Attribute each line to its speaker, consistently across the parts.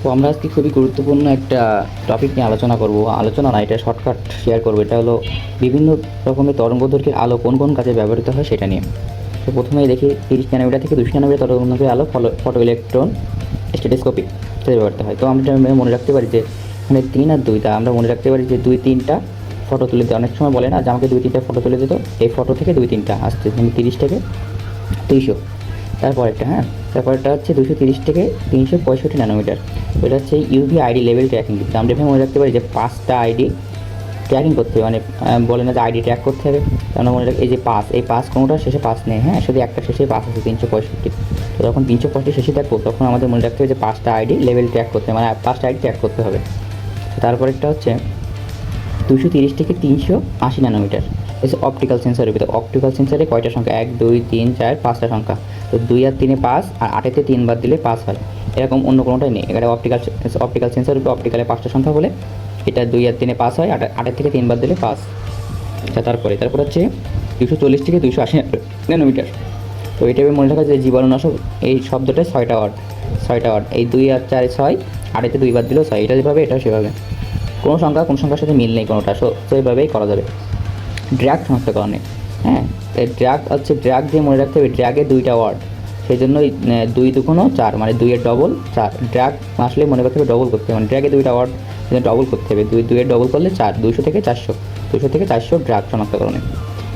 Speaker 1: তো আমরা আজকে খুবই গুরুত্বপূর্ণ একটা টপিক নিয়ে আলোচনা করব। আলোচনা না, এটা শর্টকাট শেয়ার করবো। এটা হলো বিভিন্ন রকমের তরঙ্গদৈর্ঘ্যের আলো কোন কোন কাজে ব্যবহৃত হয় সেটা নিয়ে। তো প্রথমেই দেখি 30 ন্যানোমিটার থেকে 200 ন্যানোমিটার তরঙ্গদৈর্ঘ্যের আলো ফটো ইলেকট্রন স্টেথোস্কোপিক ব্যবহৃত হয়। তো আমরা এটা মনে রাখতে পারি যে এখানে 3 আর 2, তা আমরা মনে রাখতে পারি যে 2-3টা ফটো তুলে দিতে। অনেক সময় বলে না যে আমাকে 2-3টা ফটো তুলে দিত, এই ফটো থেকে 2-3টা আসছে, 30 থেকে 300। তারপরেরটা, তারপরেরটা হচ্ছে 230 থেকে 365 ন্যানোমিটার। এটা হচ্ছে ইউভি আইডি লেভেল ট্র্যাকিং। কিন্তু আমরা এখানে মনে রাখতে পারি যে 5টা আইডি ট্র্যাকিং করতে হবে, মানে বলে না যে আইডি ট্র্যাক করতে হবে। আমরা মনে রাখি এই যে এই পাস কোনোটা শেষে পাস নেই, শুধু একটা শেষে পাস আছে 365। তো যখন 365 শেষে থাকবো তখন আমাদের মনে রাখতে হবে যে 5টা আইডি লেভেল ট্র্যাক করতে হবে, মানে 5টা আইডি ট্র্যাক করতে হবে। তারপরেরটা হচ্ছে 230 থেকে 380 ন্যানোমিটার। এসে অপটিক্যাল সেন্সরের ভিতরে, অপটিক্যাল সেন্সরে কয়টা সংখ্যা, 1 2 3 4 5টা সংখ্যা। তো 2 আর 3 5, আর 8-তে 3 বাদ দিলে 5 হয়। এরকম অন্য কোনোটাই নেই। এখানে অপটিক্যাল সেন্সরের উপরে অপটিক্যালে 5টা সংখ্যা বলে এটা 2 আর 3 5 হয়, 8-এর থেকে 3 বাদ দিলে 5। আচ্ছা, তারপর হচ্ছে 240 থেকে 280 ন্যানোমিটার। তো এটা মনে রাখা যায় জীবাণুনাশক, এই শব্দটা 6টা ওয়ার্ড, 6টা ওয়ার্ড। এই 2 আর 4 6, 8-এতে 2 বাদ দিলেও 6। এটা যেভাবে এটা সেভাবে, কোনো সংখ্যার সাথে মিল নেই কোনোটা, তো এইভাবেই করা যাবে। ড্র্যাগ শনাক্তকরণে, ড্র্যাগ দিয়ে মনে রাখতে হবে ড্র্যাগে 2টা ওয়ার্ড, সেই জন্যই 2 2 4, মানে 2-এর ডবল 4। ড্র্যাগ আসলে মনে করতে হবে ডবল করতে হবে, মানে ড্র্যাগে 2টা ওয়ার্ড ডবল করতে হবে। 2-এর ডবল করলে 4, 200 থেকে 400 ড্র্যাগ শনাক্তকরণে।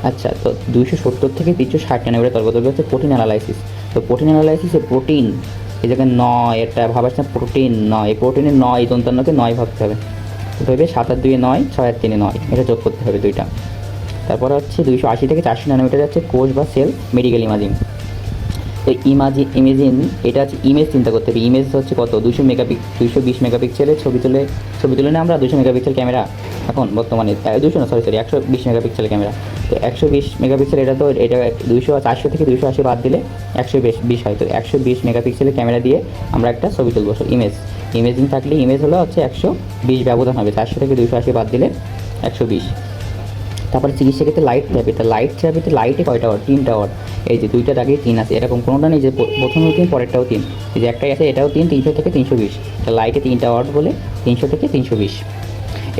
Speaker 1: আচ্ছা, তো 270 থেকে 360 ন্যানোমিটার তরঙ্গদৈর্ঘ্য হচ্ছে প্রোটিন অ্যানালাইসিস। তো প্রোটিন অ্যানালাইসিসে প্রোটিন, এই জায়গায় 9, এটা ভাবাস না প্রোটিন 9, এই প্রোটিনের 9 দন্তান্নকে 9 ভাবতে হবে। তো ভেবে 7 আর 2 9, 6 আর 3 9, এটা যোগ করতে হবে 2টা। তারপরে হচ্ছে 280 থেকে 400 ন্যানোমিটার যাচ্ছে কোষ বা সেল মেডিকেল ইমাজিং। তো ইমেজিং, এটা হচ্ছে ইমেজ চিন্তা করতে হবে। ইমেজ হচ্ছে কত, 220 মেগাপিক্সেলের ছবি তুলে না আমরা 200 মেগাপিক্সেল ক্যামেরা এখন বর্তমানে, 120 মেগাপিক্সেল ক্যামেরা। তো 120 মেগাপিক্সেল, এটা তো এটা 400 থেকে 280 বাদ দিলে 120 হয়। তো 120 মেগাপিক্সেলের ক্যামেরা দিয়ে আমরা একটা ছবি তুলবো। ইমেজিং থাকলে ইমেজ হলো হচ্ছে 120 ব্যবধান হবে, 400 থেকে 280 বাদ দিলে 120। তারপরে চিকিৎসা ক্ষেত্রে লাইটে কয়টা ওয়ার্ড, 3টা ওয়ার্ড। এই যে 2টার আগে 3 আছে, এরকম কোনোটা নেই যে প্রথমেও 3 পরেরটাও 3। এই যে একটাই আছে, এটাও 3, 300 থেকে 320। লাইটে 3টা ওয়ার্ড বলে 300 থেকে 320।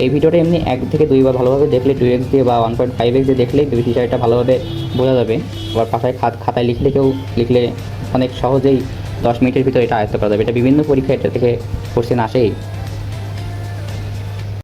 Speaker 1: এই ভিডিওটা এমনি 1 থেকে 2 বার ভালোভাবে দেখলে, 2x দিয়ে বা 1.5x দিয়ে দেখলে বিষয়টা ভালোভাবে বোঝা যাবে। আবার পাশায় খাতায় লিখলে অনেক সহজেই 10 মিনিটের ভিতরে এটা আয়ত্ত করা যাবে। এটা বিভিন্ন পরীক্ষা এটা থেকে কোশ্চেন আসেই।